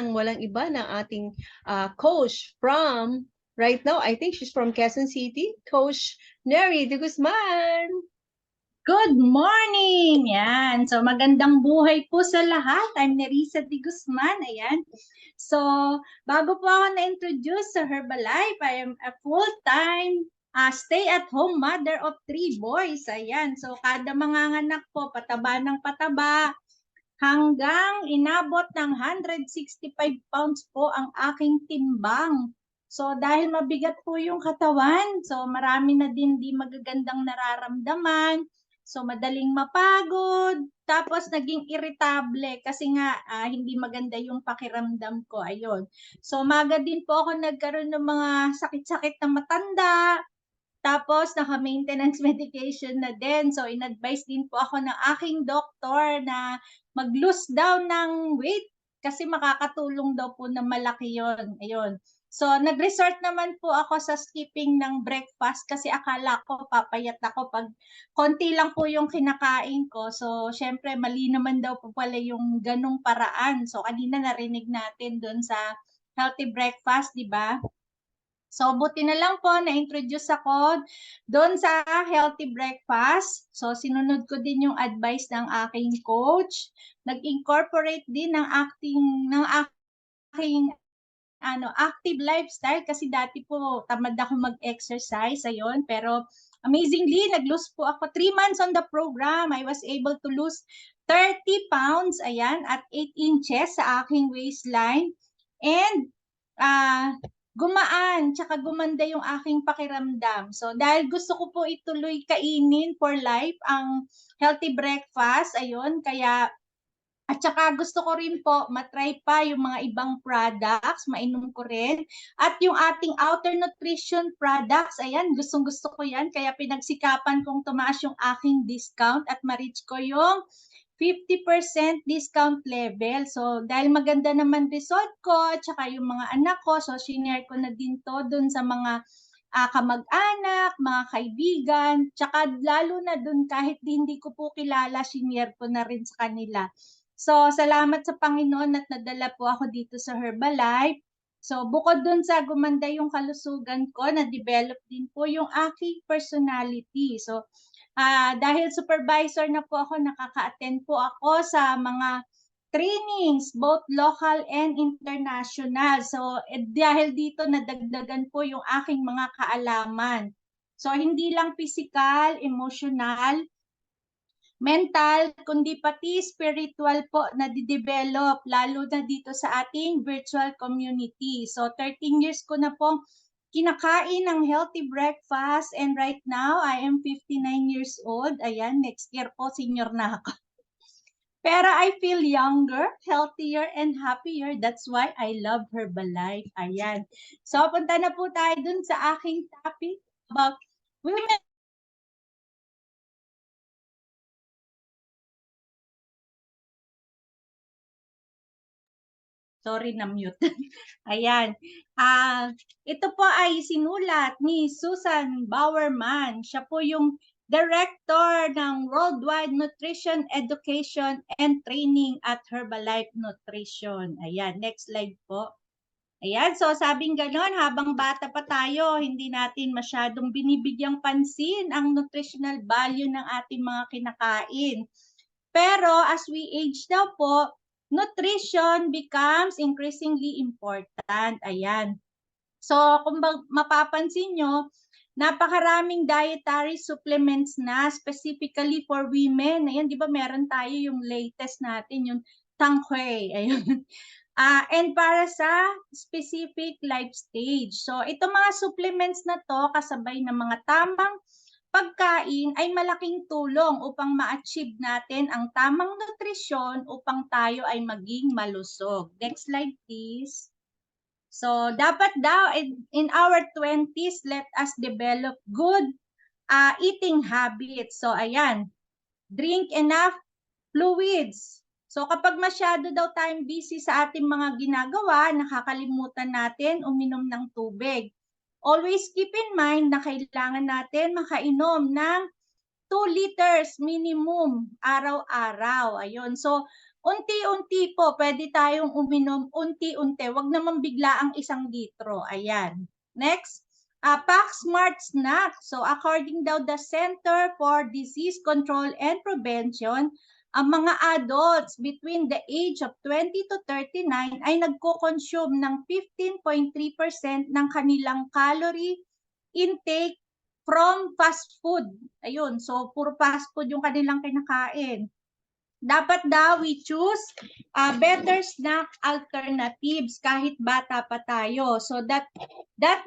Ang walang iba ng ating coach from, right now, I think she's from Quezon City, Coach Neri de Guzman. Good morning! Yan. So, magandang buhay po sa lahat. I'm Nerissa de Guzman. Ayan. So, bago po ako na-introduce sa Herbalife, I am a full-time stay-at-home mother of 3 boys. Ayan. So, kada manganganak po, pataba ng pataba, hanggang inabot ng 165 pounds po ang aking timbang. So, dahil mabigat po yung katawan, so marami na din di magagandang nararamdaman. So, madaling mapagod. Tapos, naging irritable kasi nga hindi maganda yung pakiramdam ko. Ayun. So, maga din po ako nagkaroon ng mga sakit-sakit na matanda. Tapos, naka-maintenance medication na din. So, in-advise din po ako ng aking doktor na mag-lose daw ng weight kasi makakatulong daw po na malaki yon. Ayun. So, nag-resort naman po ako sa skipping ng breakfast kasi akala ko papayat ako pag konti lang po yung kinakain ko. So, syempre, mali naman daw po pala yung ganong paraan. So, kanina narinig natin doon sa healthy breakfast, di ba? So, buti na lang po na-introduce ako doon sa healthy breakfast. So, sinunod ko din yung advice ng aking coach. Nag-incorporate din ng aking active lifestyle kasi dati po tamad ako mag-exercise. Ayun, pero amazingly, nag-lose po ako 3 months on the program. I was able to lose 30 pounds, ayan, at 8 inches sa aking waistline. And, gumaan, tsaka gumanda yung aking pakiramdam. So, dahil gusto ko po ituloy kainin for life ang healthy breakfast, ayun, kaya at saka gusto ko rin po matry pa yung mga ibang products, mainom ko rin. At yung ating outer nutrition products, ayan, gustong-gusto ko yan. Kaya pinagsikapan kong tumaas yung aking discount at ma-reach ko yung 50% discount level. So, dahil maganda naman result ko, at saka yung mga anak ko, so sinare ko na din to dun sa mga kamag-anak, mga kaibigan, tsaka lalo na dun kahit hindi ko po kilala, sinare ko na rin sa kanila. So, salamat sa Panginoon at nadala po ako dito sa Herbalife. So, bukod dun sa gumanda yung kalusugan ko, na-develop din po yung aking personality. So, dahil supervisor na po ako, nakaka-attend po ako sa mga trainings, both local and international. So, dahil dito nadagdagan po yung aking mga kaalaman. So, hindi lang physical, emotional, mental, kundi pati spiritual po na di-develop, lalo na dito sa ating virtual community. So, 13 years ko na pong kinakain ng healthy breakfast and right now, I am 59 years old. Ayan, next year po, senior na ako. Pero I feel younger, healthier, and happier. That's why I love Herbalife. Ayan. So, punta na po tayo dun sa aking topic about women. Sorry, na-mute. Ayan. Ito po ay sinulat ni Susan Bowerman. Siya po yung Director ng Worldwide Nutrition Education and Training at Herbalife Nutrition. Ayan, next slide po. Ayan, so sabing ganon, habang bata pa tayo, hindi natin masyadong binibigyang pansin ang nutritional value ng ating mga kinakain. Pero as we age daw po, nutrition becomes increasingly important. Ayan. So, kung mapapansin nyo, napakaraming dietary supplements na specifically for women. Ayan, di ba meron tayo yung latest natin, yung Tanghui. Ayun. And para sa specific life stage. So, itong mga supplements na to, kasabay ng mga tamang pagkain ay malaking tulong upang ma-achieve natin ang tamang nutrisyon upang tayo ay maging malusog. Next slide, please. So, dapat daw in our 20s, let us develop good eating habits. So, ayan, drink enough fluids. So, kapag masyado daw tayong busy sa ating mga ginagawa, nakakalimutan natin uminom ng tubig. Always keep in mind na kailangan natin makainom ng 2 liters minimum araw-araw. Ayun. So, unti-unti po, pwede tayong uminom unti-unti. Wag naman bigla ang 1 litro. Ayan. Next, Pack Smart Snack. So, according daw the Center for Disease Control and Prevention, ang mga adults between the age of 20 to 39 ay nagko-consume ng 15.3% ng kanilang calorie intake from fast food. Ayun, so puro fast food yung kanilang kinakain. Dapat daw we choose better snack alternatives kahit bata pa tayo. So that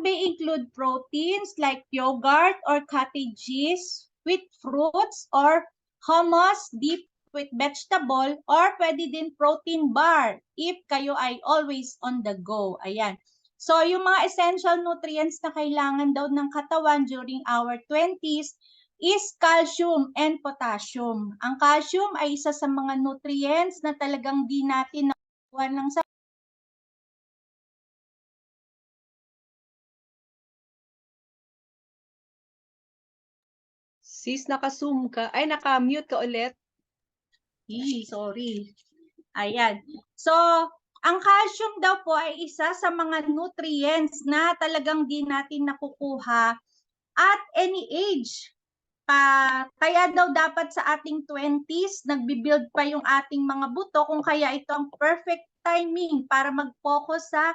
may include proteins like yogurt or cottage cheese with fruits or hummus deep with vegetable, or pwede din protein bar if kayo ay always on the go. Ayan. So, yung mga essential nutrients na kailangan daw ng katawan during our 20s is calcium and potassium. Ang calcium ay isa sa mga nutrients na talagang di natin nakuha ng Sis, naka-zoom ka. Ay, naka-mute ka ulit. sorry. Ayan. So, ang calcium daw po ay isa sa mga nutrients na talagang di natin nakukuha at any age. Kaya daw dapat sa ating 20s, nagbibuild pa yung ating mga buto, kung kaya ito ang perfect timing para mag-focus sa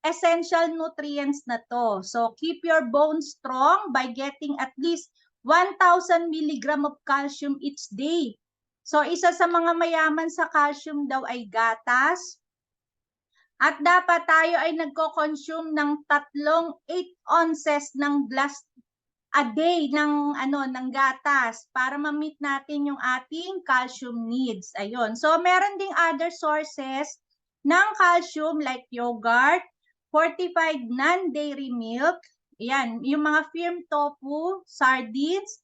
essential nutrients na to. So, keep your bones strong by getting at least 1,000 milligram of calcium each day. So, isa sa mga mayaman sa calcium daw ay gatas. At dapat tayo ay nagko-consume ng 8 ounces ng glass a day ng gatas para ma-meet natin yung ating calcium needs. Ayun. So, meron ding other sources ng calcium like yogurt, fortified non-dairy milk, yan, yung mga firm tofu, sardines,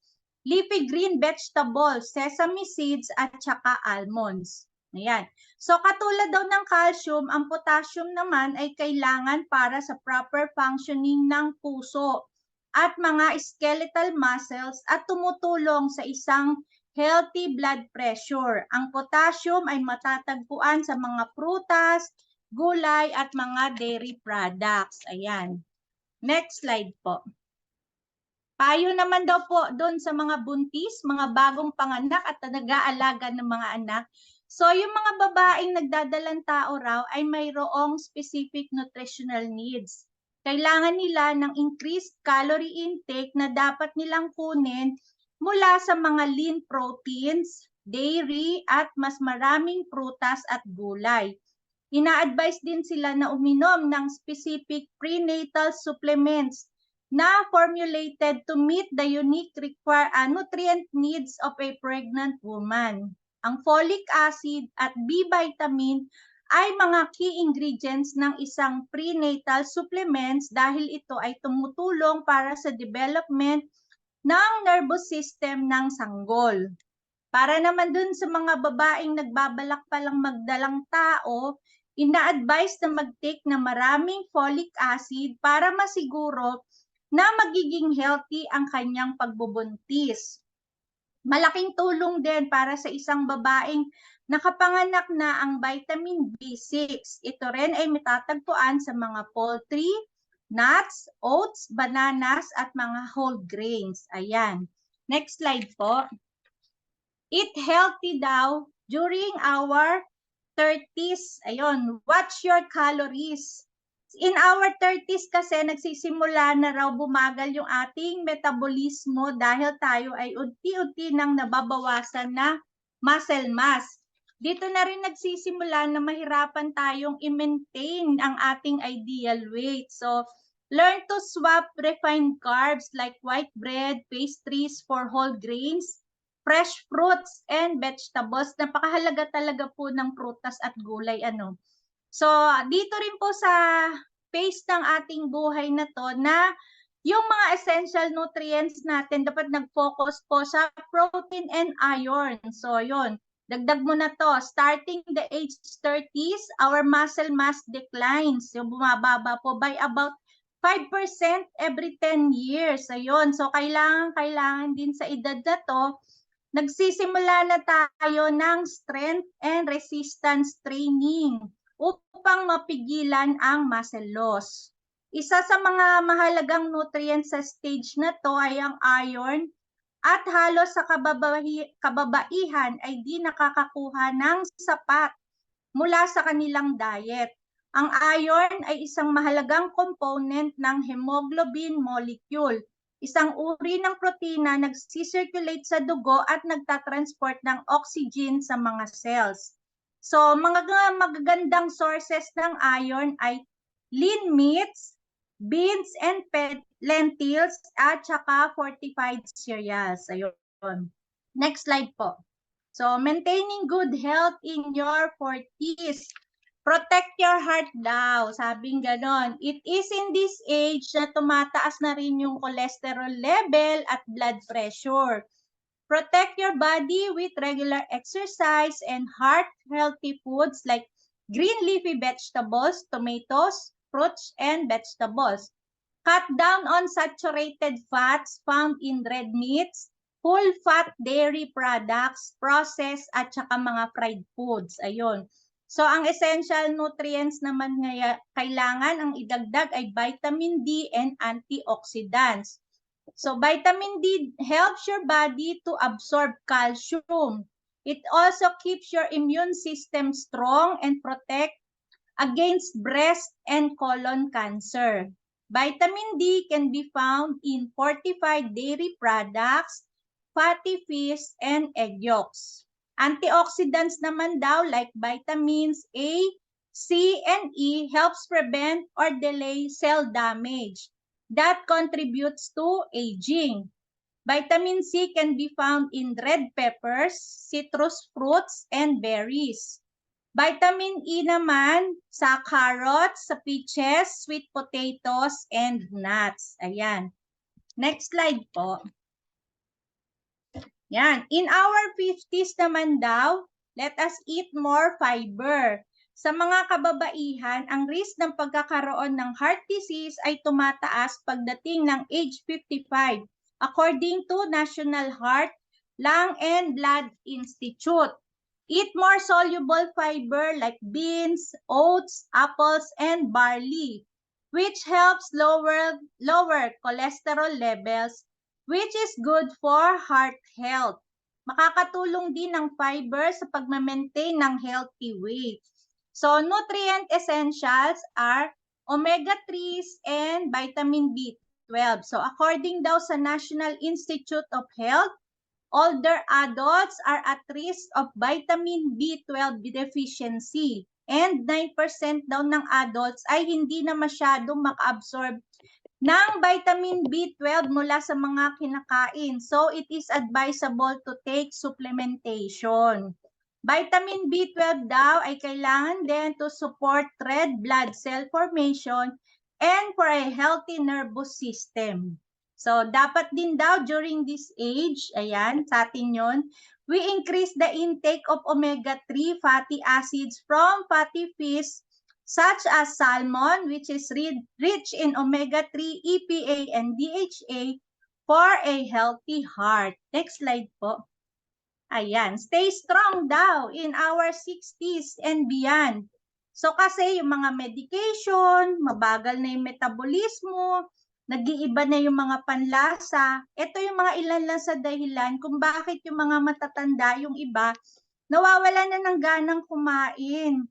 leafy green vegetables, sesame seeds, at saka almonds. Ayan. So, katulad daw ng calcium, ang potassium naman ay kailangan para sa proper functioning ng puso at mga skeletal muscles at tumutulong sa isang healthy blood pressure. Ang potassium ay matatagpuan sa mga prutas, gulay, at mga dairy products. Ayan. Next slide po. Payo naman daw po doon sa mga buntis, mga bagong panganak at nag-aalaga ng mga anak. So, yung mga babaeng nagdadalang tao raw ay mayroong specific nutritional needs. Kailangan nila ng increased calorie intake na dapat nilang kunin mula sa mga lean proteins, dairy, at mas maraming prutas at gulay. Ina-advise din sila na uminom ng specific prenatal supplements na formulated to meet the unique nutrient needs of a pregnant woman. Ang folic acid at B vitamin ay mga key ingredients ng isang prenatal supplements dahil ito ay tumutulong para sa development ng nervous system ng sanggol. Para naman dun sa mga babaeng nagbabalak palang magdalang tao, ina-advise na mag-take na maraming folic acid para masiguro na magiging healthy ang kanyang pagbubuntis. Malaking tulong din para sa isang babaeng nakapanganak na ang vitamin B6. Ito rin ay matatagpuan sa mga poultry, nuts, oats, bananas, at mga whole grains. Ayan. Next slide po. Eat healthy daw during our 30s. Ayun, watch your calories. In our 30s kasi nagsisimula na raw bumagal yung ating metabolismo dahil tayo ay unti-unti nang nababawasan na muscle mass. Dito na rin nagsisimula na mahirapan tayong i-maintain ang ating ideal weight. So, learn to swap refined carbs like white bread, pastries for whole grains, fresh fruits and vegetables. Napakahalaga talaga po ng prutas at gulay. So, dito rin po sa phase ng ating buhay na to na yung mga essential nutrients natin dapat nag-focus po sa protein and iron. So, yun. Dagdag mo na to. Starting the age 30s, our muscle mass declines. Yung bumababa po by about 5% every 10 years. Ayun. So, kailangan din sa edad na to nagsisimula na tayo ng strength and resistance training upang mapigilan ang muscle loss. Isa sa mga mahalagang nutrients sa stage na to ay ang iron at halos sa kababaihan ay di nakakakuha ng sapat mula sa kanilang diet. Ang iron ay isang mahalagang component ng hemoglobin molecule, isang uri ng protina nagsisirculate sa dugo at nagtatransport ng oxygen sa mga cells. So, mga magagandang sources ng iron ay lean meats, beans and lentils, at saka fortified cereals. Ayun. Next slide po. So, maintaining good health in your 40s. Protect your heart daw, sabing ganon. It is in this age na tumataas na rin yung cholesterol level at blood pressure. Protect your body with regular exercise and heart-healthy foods like green leafy vegetables, tomatoes, fruits, and vegetables. Cut down on saturated fats found in red meats, full-fat dairy products, processed, at saka mga fried foods. Ayun. So, ang essential nutrients naman kailangan ang idagdag ay vitamin D and antioxidants. So, vitamin D helps your body to absorb calcium. It also keeps your immune system strong and protect against breast and colon cancer. Vitamin D can be found in fortified dairy products, fatty fish, and egg yolks. Antioxidants naman daw like vitamins A, C, and E helps prevent or delay cell damage that contributes to aging. Vitamin C can be found in red peppers, citrus fruits, and berries. Vitamin E naman sa carrots, sa peaches, sweet potatoes, and nuts. Ayan. Next slide po. Yan. In our 50s naman daw, let us eat more fiber. Sa mga kababaihan, ang risk ng pagkakaroon ng heart disease ay tumataas pagdating ng age 55, according to National Heart, Lung, and Blood Institute. Eat more soluble fiber like beans, oats, apples, and barley, which helps lower cholesterol levels, which is good for heart health. Makakatulong din ang fiber sa pag-maintain ng healthy weight. So, nutrient essentials are omega-3s and vitamin B12. So, according daw sa National Institute of Health, older adults are at risk of vitamin B12 deficiency. And 9% daw ng adults ay hindi na masyadong maka-absorb ng vitamin B12 mula sa mga kinakain. So, it is advisable to take supplementation. Vitamin B12 daw ay kailangan din to support red blood cell formation and for a healthy nervous system. So, dapat din daw during this age, ayan, sa atin yun, we increase the intake of omega-3 fatty acids from fatty fish such as salmon, which is rich in omega-3, EPA, and DHA for a healthy heart. Next slide po. Ayan, stay strong daw in our 60s and beyond. So kasi yung mga medication, mabagal na yung metabolismo, nag-iiba na yung mga panlasa. Ito yung mga ilan lang sa dahilan kung bakit yung mga matatanda, yung iba, nawawala na ng ganang kumain.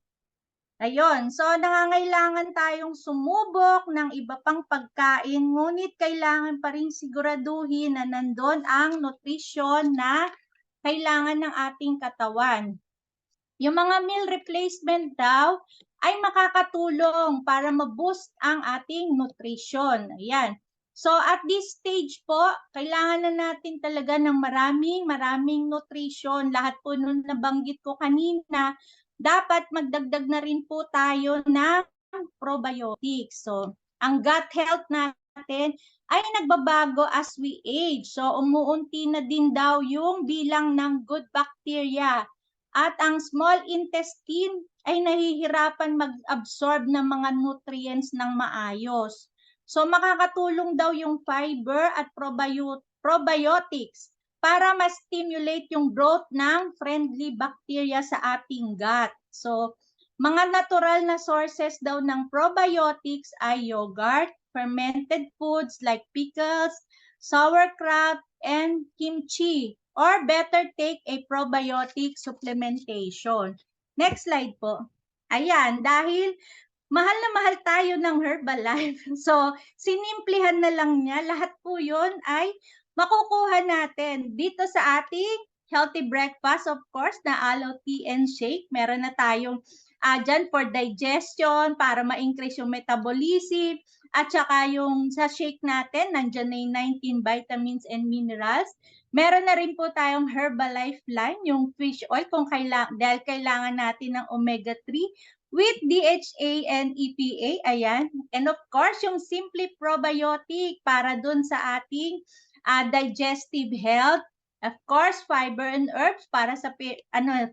Ayun, so nangangailangan tayong sumubok ng iba pang pagkain, ngunit kailangan pa rin siguraduhin na nandun ang nutrisyon na kailangan ng ating katawan. Yung mga meal replacement daw ay makakatulong para ma-boost ang ating nutrition. Ayan. So at this stage po, kailangan na natin talaga ng maraming nutrition. Lahat po nung nabanggit ko kanina, dapat magdagdag na rin po tayo ng probiotics. So ang gut health natin ay nagbabago as we age. So, umuunti na din daw yung bilang ng good bacteria. At ang small intestine ay nahihirapan mag-absorb ng mga nutrients ng maayos. So, makakatulong daw yung fiber at probiotics para ma-stimulate yung growth ng friendly bacteria sa ating gut. So, mga natural na sources daw ng probiotics ay yogurt, fermented foods like pickles, sauerkraut, and kimchi. Or better take a probiotic supplementation. Next slide po. Ayan, dahil mahal na mahal tayo ng Herbalife. So, sinimplihan na lang niya. Lahat po yun ay makukuha natin dito sa ating healthy breakfast, of course, na aloe tea and shake. Meron na tayong dyan for digestion, para ma-increase yung metabolism. At saka yung sa shake natin, nandyan na yung 19 vitamins and minerals. Meron na rin po tayong Herbalife line, yung fish oil, dahil kailangan natin ng omega-3 with DHA and EPA, ayan. And of course, yung Simply Probiotic para dun sa ating digestive health. Of course, fiber and herbs para sa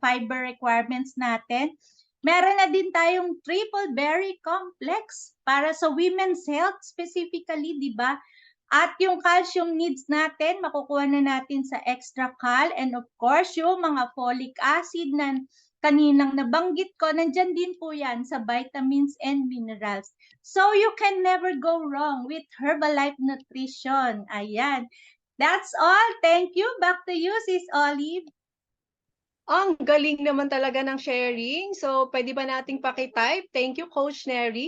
fiber requirements natin. Meron na din tayong triple berry complex para sa women's health specifically, di ba? At yung calcium needs natin, makukuha na natin sa extra cal, and of course, yung mga folic acid na kaninang nabanggit ko, nandyan din po yan sa vitamins and minerals. So, you can never go wrong with Herbalife Nutrition. Ayan. That's all. Thank you. Back to you, Sis Olive. Ang galing naman talaga ng sharing. So, pwede ba nating paki-type? Thank you, Coach Neri.